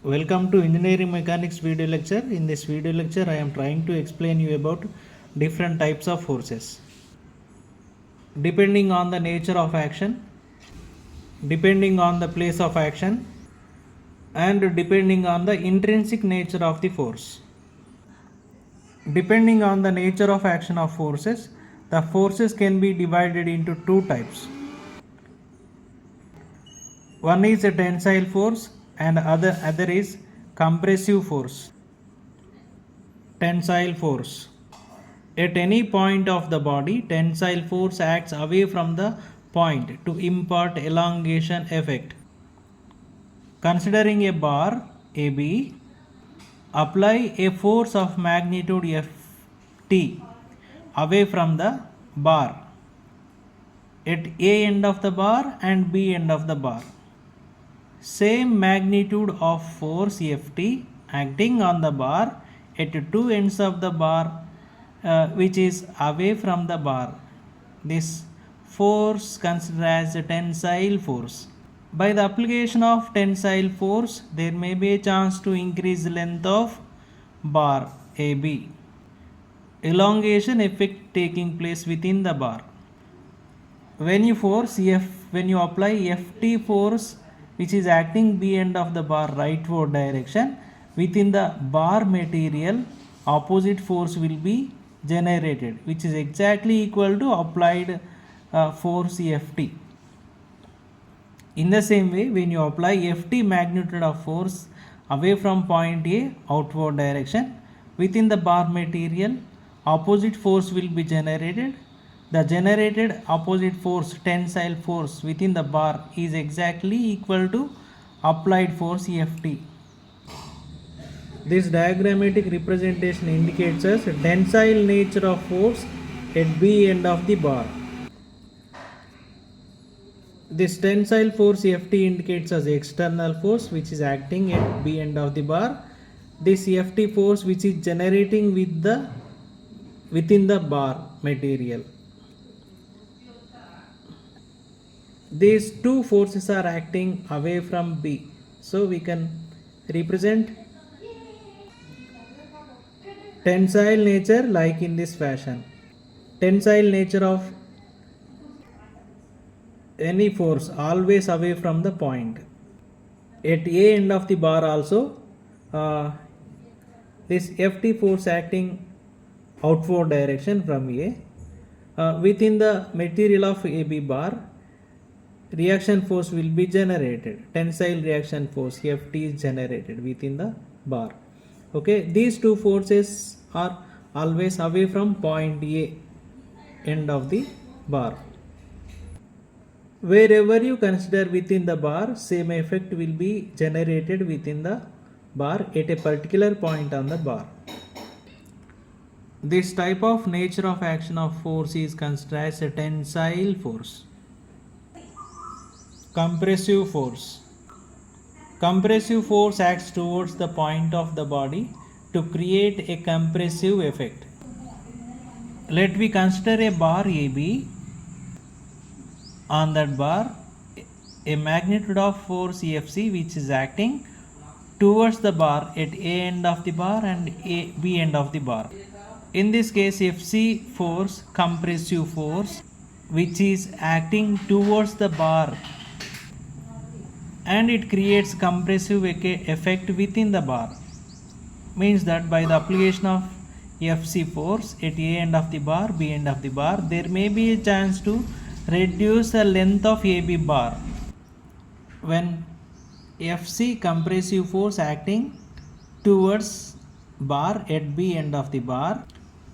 Welcome to Engineering Mechanics video lecture. In this video lecture, I am trying to explain you about different types of forces. Depending on the nature of action, depending on the place of action, and depending on the intrinsic nature of the force. Depending on the nature of action of forces, the forces can be divided into two types. One is a tensile force and other is compressive force. Tensile force. At any point of the body, tensile force acts away from the point to impart elongation effect. Considering a bar AB, apply a force of magnitude Ft away from the bar at A end of the bar and B end of the bar. Same magnitude of force Ft acting on the bar at two ends of the bar which is away from the bar. This force considered as a tensile force. By the application of tensile force, there may be a chance to increase the length of bar AB. Elongation effect taking place within the bar. When you apply Ft force which is acting B end of the bar rightward direction, within the bar material opposite force will be generated, which is exactly equal to applied force Ft. In the same way, when you apply Ft magnitude of force away from point A outward direction, within the bar material opposite force will be generated. The generated opposite force, tensile force within the bar, is exactly equal to applied force Ft. This diagrammatic representation indicates us tensile nature of force at B end of the bar. This tensile force Ft indicates as external force which is acting at B end of the bar. This Ft force which is generating within the bar material. These two forces are acting away from B. So we can represent tensile nature like in this fashion. Tensile nature of any force always away from the point. At A end of the bar also, this Ft force acting outward direction from A. Within the material of AB bar, reaction force will be generated. Tensile reaction force Ft is generated within the bar. Okay, these two forces are always away from point A end of the bar. Wherever you consider within the bar, same effect will be generated within the bar at a particular point on the bar. This type of nature of action of force is considered as a tensile force. Compressive force. Compressive force acts towards the point of the body to create a compressive effect. Let me consider a bar AB. On that bar, a magnitude of force Fc which is acting towards the bar at A end of the bar and B end of the bar. In this case, Fc force, compressive force, which is acting towards the bar, and it creates compressive effect within the bar. Means that by the application of Fc force at A end of the bar, B end of the bar, there may be a chance to reduce the length of AB bar. When Fc compressive force acting towards bar at B end of the bar,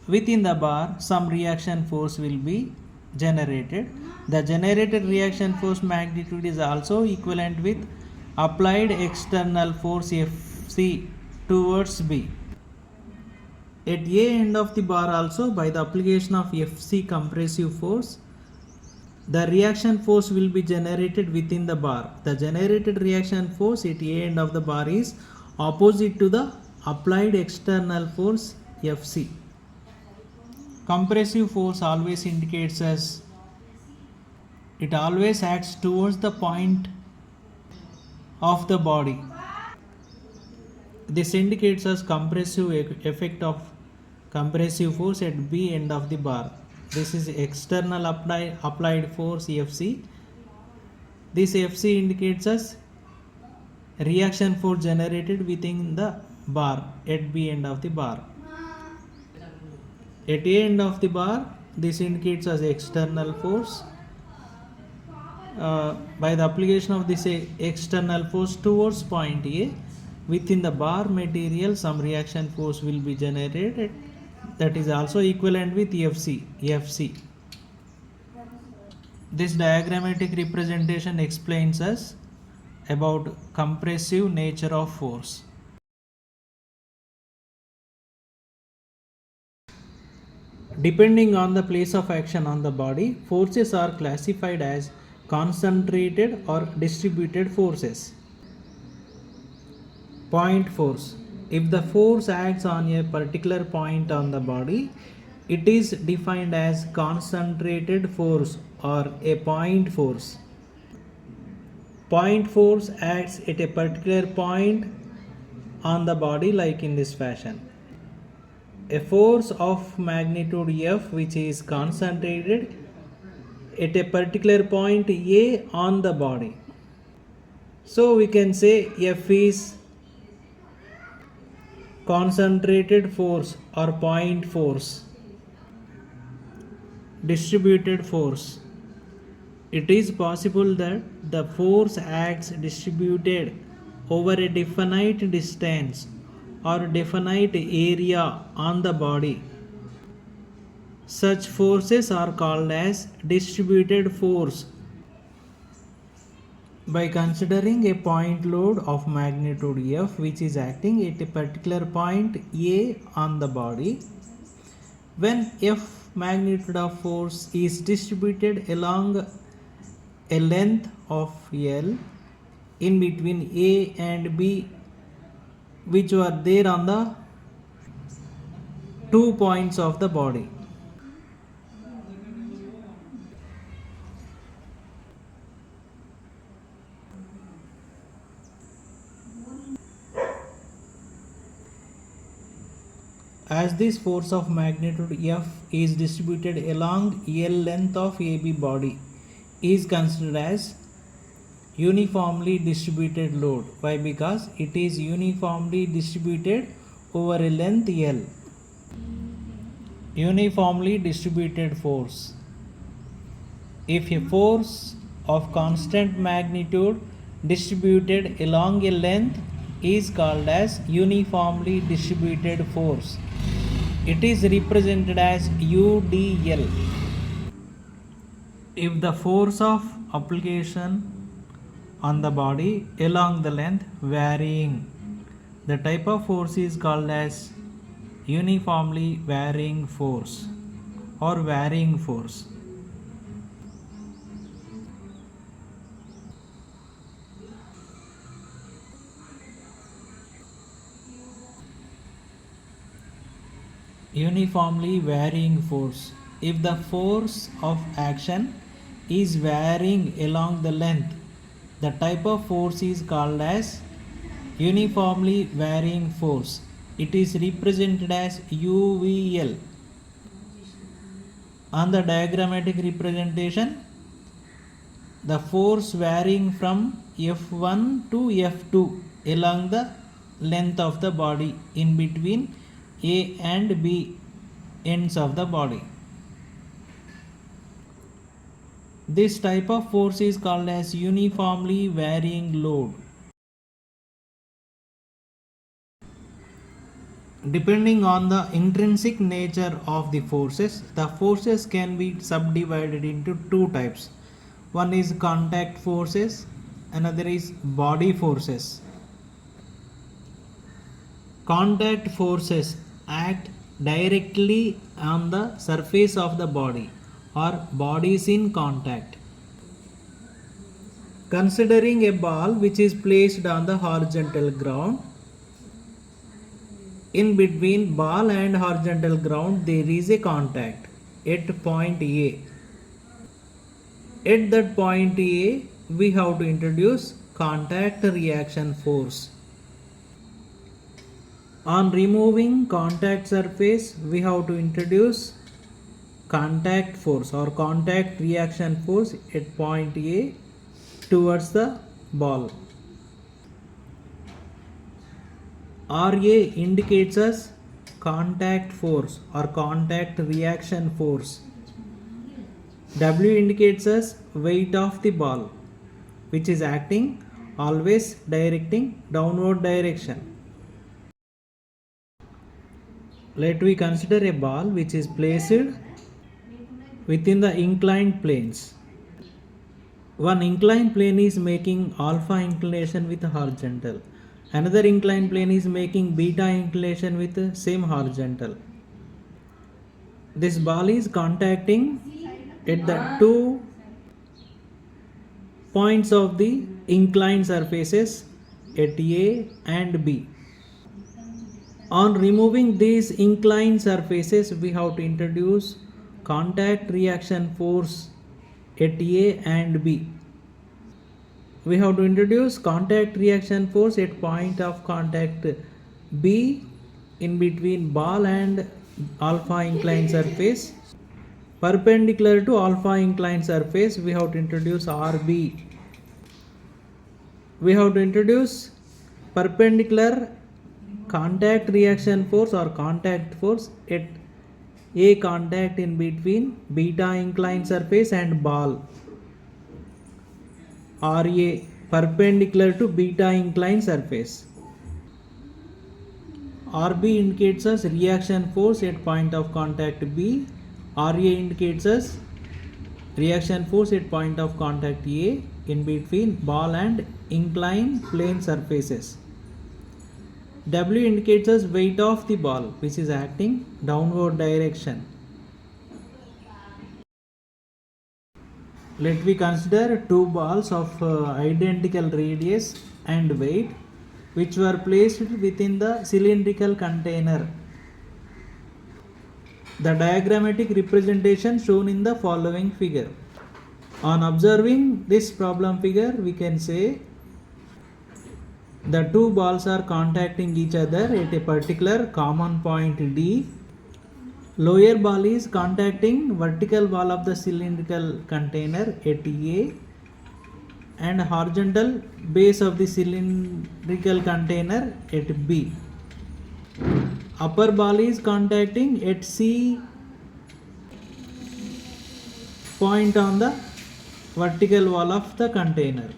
within the bar some reaction force will be generated. The generated reaction force magnitude is also equivalent with applied external force Fc towards B. At A end of the bar also, by the application of Fc compressive force, the reaction force will be generated within the bar. The generated reaction force at A end of the bar is opposite to the applied external force Fc. Compressive force always indicates as it always acts towards the point of the body. This indicates as compressive effect of compressive force at B end of the bar. This is external applied force FC. This FC indicates as reaction force generated within the bar at B end of the bar. At A end of the bar, this indicates as external force. By the application of this external force towards point A, within the bar material some reaction force will be generated, that is also equivalent with FC. This diagrammatic representation explains us about compressive nature of force. Depending on the place of action on the body, forces are classified as concentrated or distributed forces. Point force. If the force acts on a particular point on the body, it is defined as concentrated force or a point force. Point force acts at a particular point on the body like in this fashion. A force of magnitude F which is concentrated at a particular point A on the body. So we can say F is concentrated force or point force. Distributed force. It is possible that the force acts distributed over a definite distance or definite area on the body. Such forces are called as distributed force. By considering a point load of magnitude F which is acting at a particular point A on the body, when F magnitude of force is distributed along a length of L in between A and B which were there on the 2 points of the body. As this force of magnitude F is distributed along L length of AB body is considered as uniformly distributed load. Why? Because it is uniformly distributed over a length L. Uniformly distributed force. If a force of constant magnitude distributed along a length is called as uniformly distributed force, it is represented as UDL. If the force of application on the body along the length varying, the type of force is called as uniformly varying force or varying force. Uniformly varying force. If the force of action is varying along the length, the type of force is called as uniformly varying force. It is represented as UVL. On the diagrammatic representation, the force varying from F1 to F2 along the length of the body in between A and B ends of the body. This type of force is called as uniformly varying load. Depending on the intrinsic nature of the forces can be subdivided into two types. One is contact forces, another is body forces. Contact forces act directly on the surface of the body or bodies in contact. Considering a ball which is placed on the horizontal ground, in between ball and horizontal ground there is a contact at point A. At that point A, we have to introduce contact reaction force. On removing contact surface, we have to introduce contact force or contact reaction force at point A towards the ball. RA indicates us contact force or contact reaction force. W indicates us weight of the ball, which is acting always directing downward direction. Let we consider a ball which is placed within the inclined planes. One inclined plane is making alpha inclination with horizontal. Another inclined plane is making beta inclination with same horizontal. This ball is contacting at the two points of the inclined surfaces at A and B. On removing these inclined surfaces, we have to introduce contact reaction force at A and B. We have to introduce contact reaction force at point of contact B in between ball and alpha inclined surface. Perpendicular to alpha inclined surface, we have to introduce RB. We have to introduce perpendicular contact reaction force or contact force at A contact in between beta inclined surface and ball. RA perpendicular to beta inclined surface. RB indicates us reaction force at point of contact B. RA indicates us reaction force at point of contact A in between ball and inclined plane surfaces. W indicates us weight of the ball which is acting downward direction. Let me consider two balls of identical radius and weight which were placed within the cylindrical container. The diagrammatic representation shown in the following figure. On observing this problem figure, we can say the two balls are contacting each other at a particular common point D. Lower ball is contacting vertical wall of the cylindrical container at A and horizontal base of the cylindrical container at B. Upper ball is contacting at C point on the vertical wall of the container.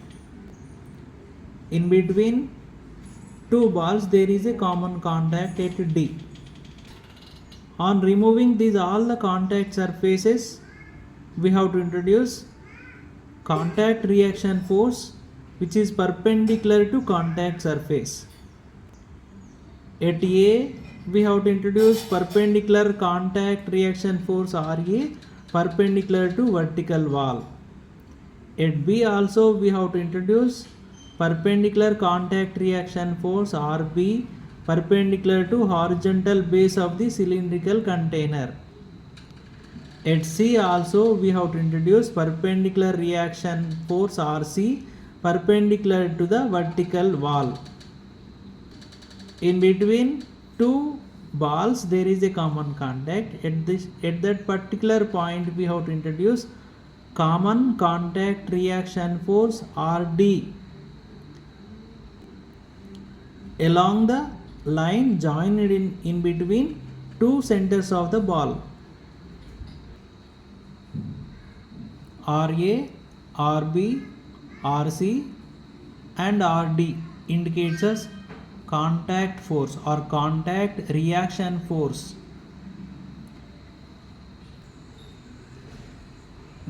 In between two balls there is a common contact at D. On removing these all the contact surfaces, we have to introduce contact reaction force which is perpendicular to contact surface. At A, we have to introduce perpendicular contact reaction force RA perpendicular to vertical wall. At B also we have to introduce perpendicular contact reaction force RB perpendicular to horizontal base of the cylindrical container. At C also we have to introduce perpendicular reaction force RC perpendicular to the vertical wall. In between two balls there is a common contact. At that particular point we have to introduce common contact reaction force RD along the line joined in between two centers of the ball. RA, RB, RC and RD indicates us contact force or contact reaction force.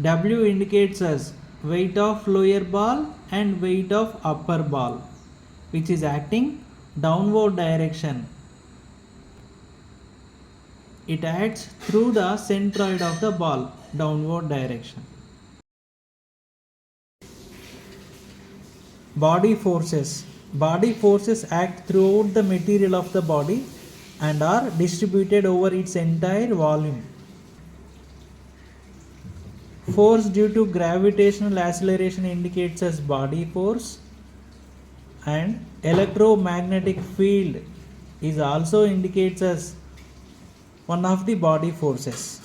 W indicates us weight of lower ball and weight of upper ball which is acting downward direction. It acts through the centroid of the ball downward direction. Body forces. Body forces act throughout the material of the body and are distributed over its entire volume. Force due to gravitational acceleration indicates as body force, and electromagnetic field is also indicates as one of the body forces.